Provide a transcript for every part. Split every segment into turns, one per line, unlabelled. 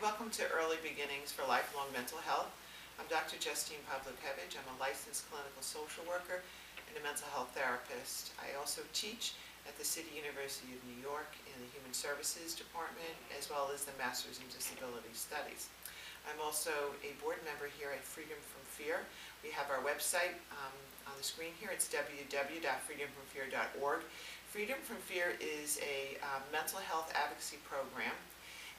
welcome to Early Beginnings for Lifelong Mental Health. I'm Dr. Justine Pavlukevich. I'm a licensed clinical social worker and a mental health therapist. I also teach at the City University of New York in the Human Services Department, as well as the Masters in Disability Studies. I'm also a board member here at Freedom from Fear. We have our website on the screen here. It's www.freedomfromfear.org. Freedom from Fear is a mental health advocacy program,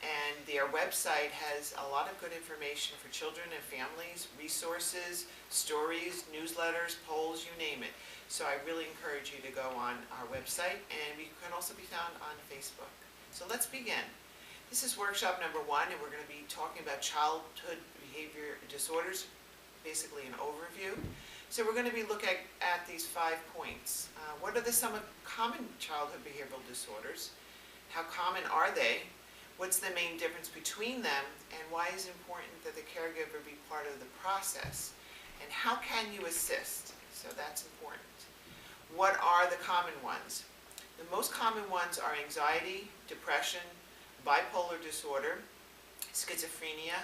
and their website has a lot of good information for children and families, resources, stories, newsletters, polls, you name it. So I really encourage you to go on our website, and we can also be found on Facebook. So let's begin. This is workshop number 1, and we're going to be talking about childhood behavior disorders, basically an overview. So we're going to be looking at these 5 points. What are some common childhood behavioral disorders? How common are they? What's the main difference between them? And why is it important that the caregiver be part of the process? And how can you assist? So that's important. What are the common ones? The most common ones are anxiety, depression, bipolar disorder, schizophrenia,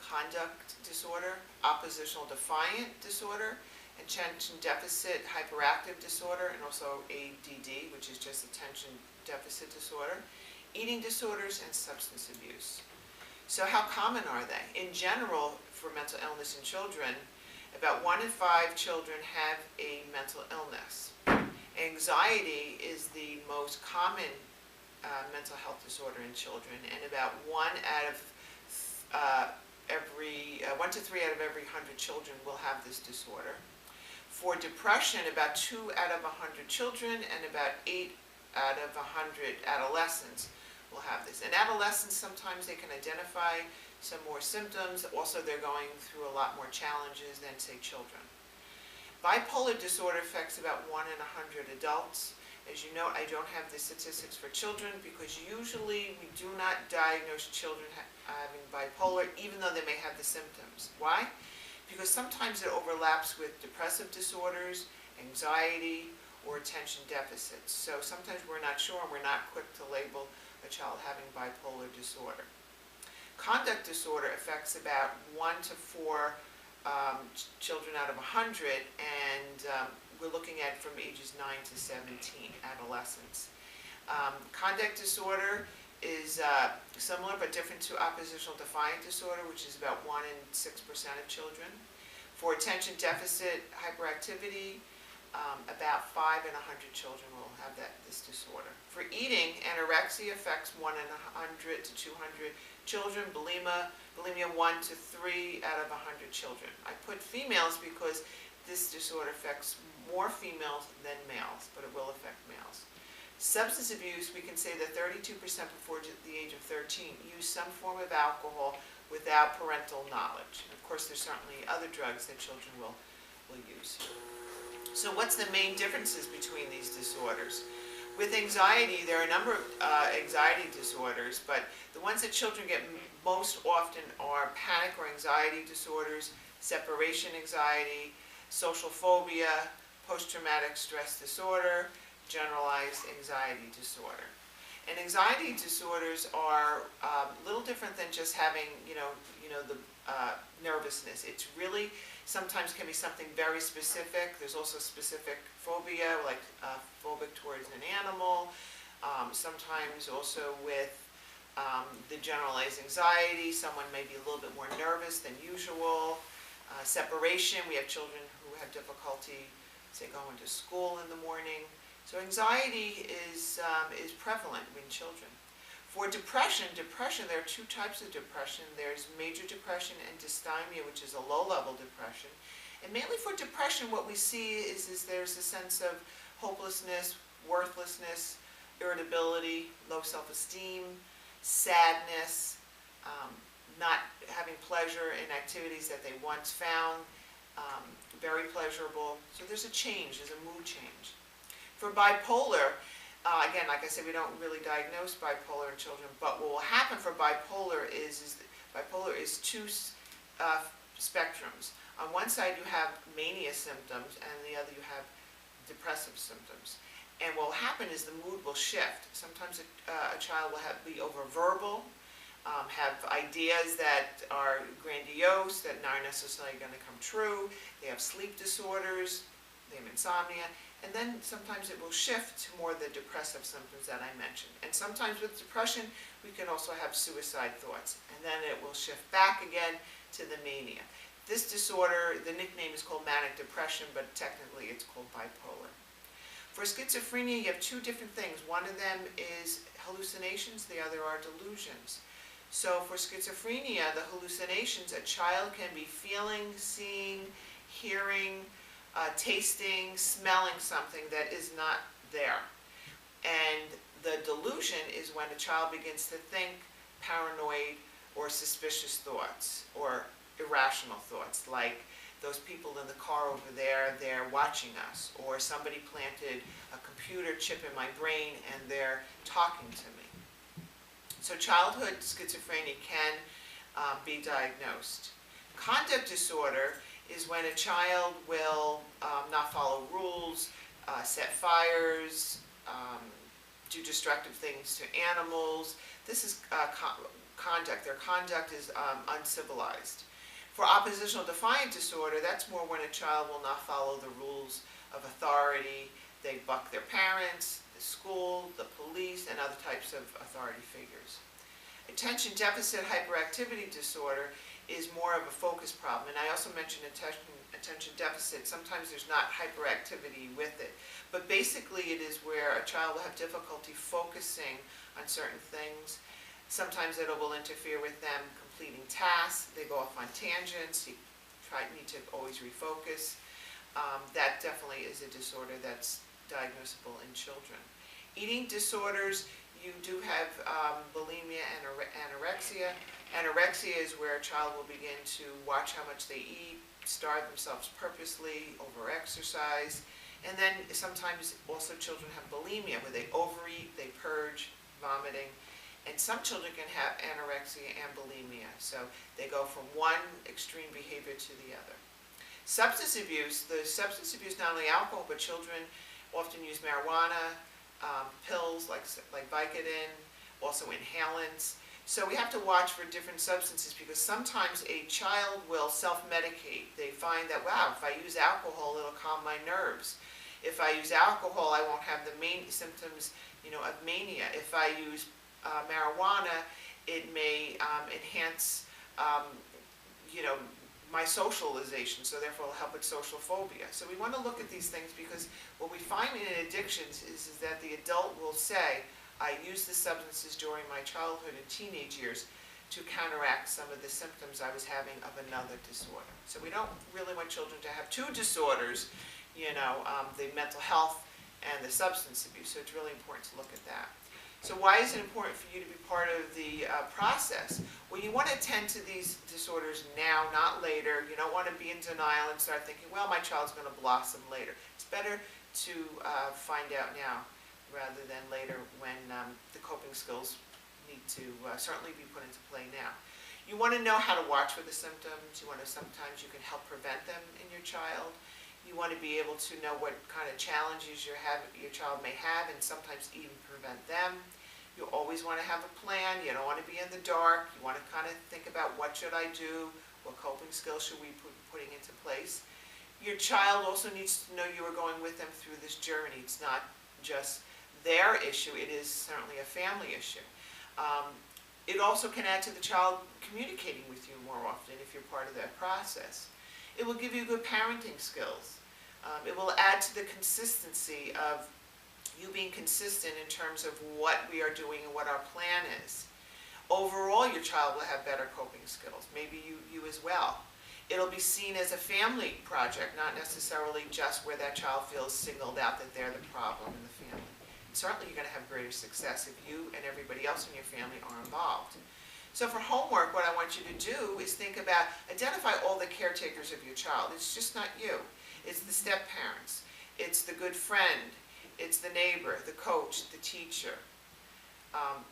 conduct disorder, oppositional defiant disorder, attention deficit hyperactive disorder, and also ADD, which is just attention deficit disorder, eating disorders, and substance abuse. So how common are they? In general, for mental illness in children, about 1 in 5 children have a mental illness. Anxiety is the most common mental health disorder in children, and about 1 to 3 out of every 100 children will have this disorder. For depression, about 2 out of 100 children and about 8 out of 100 adolescents will have this. And adolescents, sometimes they can identify some more symptoms. Also, they're going through a lot more challenges than, say, children. Bipolar disorder affects about 1 in 100 adults. As you know, I don't have the statistics for children because usually we do not diagnose children having bipolar, even though they may have the symptoms. Why? Because sometimes it overlaps with depressive disorders, anxiety, or attention deficits. So sometimes we're not sure, and we're not quick to label a child having bipolar disorder. Conduct disorder affects about 1 to 4 children out of 100, and we're looking at from ages 9 to 17, adolescents. Conduct disorder is similar but different to oppositional defiant disorder, which is about 1 in 6% of children. For attention deficit hyperactivity, about 5 in 100 children will have this disorder. For eating, anorexia affects 1 in 100 to 200 children. Bulimia 1 to 3 out of 100 children. I put females because this disorder affects more females than males, but it will affect males. Substance abuse, we can say that 32% before the age of 13 use some form of alcohol without parental knowledge. And of course, there's certainly other drugs that children will use. So what's the main differences between these disorders? With anxiety, there are a number of anxiety disorders, but the ones that children get most often are panic or anxiety disorders, separation anxiety, social phobia, post-traumatic stress disorder, generalized anxiety disorder. And anxiety disorders are a little different than just having, the nervousness. It's really sometimes can be something very specific. There's also specific phobia, like phobic towards an animal. Sometimes also with the generalized anxiety, someone may be a little bit more nervous than usual. Separation, we have children who have difficulty, say, going to school in the morning. So anxiety is prevalent in children. For depression, there are 2 types of depression. There's major depression and dysthymia, which is a low-level depression. And mainly for depression, what we see is there's a sense of hopelessness, worthlessness, irritability, low self-esteem, sadness, not having pleasure in activities that they once found, very pleasurable. So there's a change, there's a mood change. For bipolar, again, like I said, we don't really diagnose bipolar in children, but what will happen for bipolar is bipolar is 2 spectrums. On one side you have mania symptoms, and on the other you have depressive symptoms. And what will happen is the mood will shift. Sometimes a child will be over verbal, have ideas that are grandiose, that aren't necessarily going to come true. They have sleep disorders, they have insomnia, and then sometimes it will shift to more the depressive symptoms that I mentioned. And sometimes with depression, we can also have suicide thoughts, and then it will shift back again to the mania. This disorder, the nickname is called manic depression, but technically it's called bipolar. For schizophrenia, you have two different things. One of them is hallucinations, the other are delusions. So for schizophrenia, the hallucinations, a child can be feeling, seeing, hearing, tasting, smelling something that is not there. And the delusion is when a child begins to think paranoid or suspicious thoughts or irrational thoughts, like those people in the car over there, they're watching us, or somebody planted a computer chip in my brain and they're talking to me. So childhood schizophrenia can be diagnosed. Conduct disorder is when a child will not follow rules, set fires, do destructive things to animals. This is conduct. Their conduct is uncivilized. For oppositional defiant disorder, that's more when a child will not follow the rules of authority. They buck their parents, the school, the police, and other types of authority figures. Attention deficit hyperactivity disorder is more of a focus problem. And I also mentioned attention deficit. Sometimes there's not hyperactivity with it. But basically it is where a child will have difficulty focusing on certain things. Sometimes it will interfere with them completing tasks. They go off on tangents. You need to always refocus. That definitely is a disorder that's diagnosable in children. Eating disorders, you do have bulimia and anorexia. Anorexia is where a child will begin to watch how much they eat, starve themselves purposely, overexercise. And then sometimes also children have bulimia, where they overeat, they purge, vomiting. And some children can have anorexia and bulimia. So they go from one extreme behavior to the other. Substance abuse, the substance abuse, not only alcohol, but children often use marijuana, pills like Vicodin, also inhalants. So we have to watch for different substances, because sometimes a child will self-medicate. They find that, wow, if I use alcohol, it'll calm my nerves. If I use alcohol, I won't have the main symptoms, of mania. If I use marijuana, it may enhance, my socialization, so therefore it'll help with social phobia. So we want to look at these things, because what we find in addictions is that the adult will say, I used the substances during my childhood and teenage years to counteract some of the symptoms I was having of another disorder. So we don't really want children to have two disorders, the mental health and the substance abuse. So it's really important to look at that. So why is it important for you to be part of the process? Well, you want to attend to these disorders now, not later. You don't want to be in denial and start thinking, well, my child's going to blossom later. It's better to find out now rather than later, when the coping skills need to certainly be put into play now. You want to know how to watch for the symptoms. Sometimes you can help prevent them in your child. You want to be able to know what kind of challenges your child may have, and sometimes even prevent them. You always want to have a plan. You don't want to be in the dark. You want to kind of think about, what should I do? What coping skills should we be putting into place? Your child also needs to know you are going with them through this journey. It's not just their issue. It is certainly a family issue. It also can add to the child communicating with you more often if you're part of that process. It will give you good parenting skills. It will add to the consistency of you being consistent in terms of what we are doing and what our plan is. Overall, your child will have better coping skills, maybe you as well. It'll be seen as a family project, not necessarily just where that child feels singled out, that they're the problem in the family. And certainly you're going to have greater success if you and everybody else in your family are involved. So for homework, what I want you to do is identify all the caretakers of your child. It's just not you. It's the step-parents. It's the good friend. It's the neighbor, the coach, the teacher,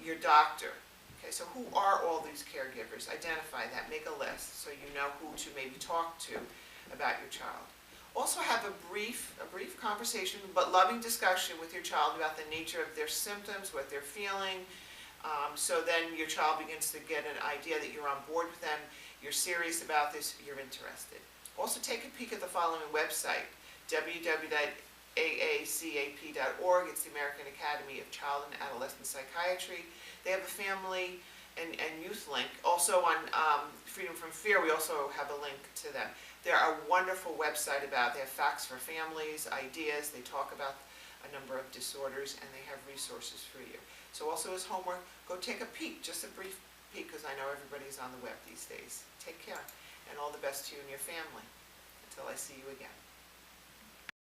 your doctor. Okay, so who are all these caregivers? Identify that. Make a list so you know who to maybe talk to about your child. Also have a brief conversation, but loving discussion with your child about the nature of their symptoms, what they're feeling, So then your child begins to get an idea that you're on board with them, you're serious about this, you're interested. Also take a peek at the following website, www.aacap.org. It's the American Academy of Child and Adolescent Psychiatry. They have a family and youth link. Also on Freedom from Fear, we also have a link to them. They're a wonderful website they have facts for families, ideas, they talk about a number of disorders, and they have resources for you. So also as homework, go take a peek, just a brief peek, because I know everybody's on the web these days. Take care, and all the best to you and your family. Until I see you again.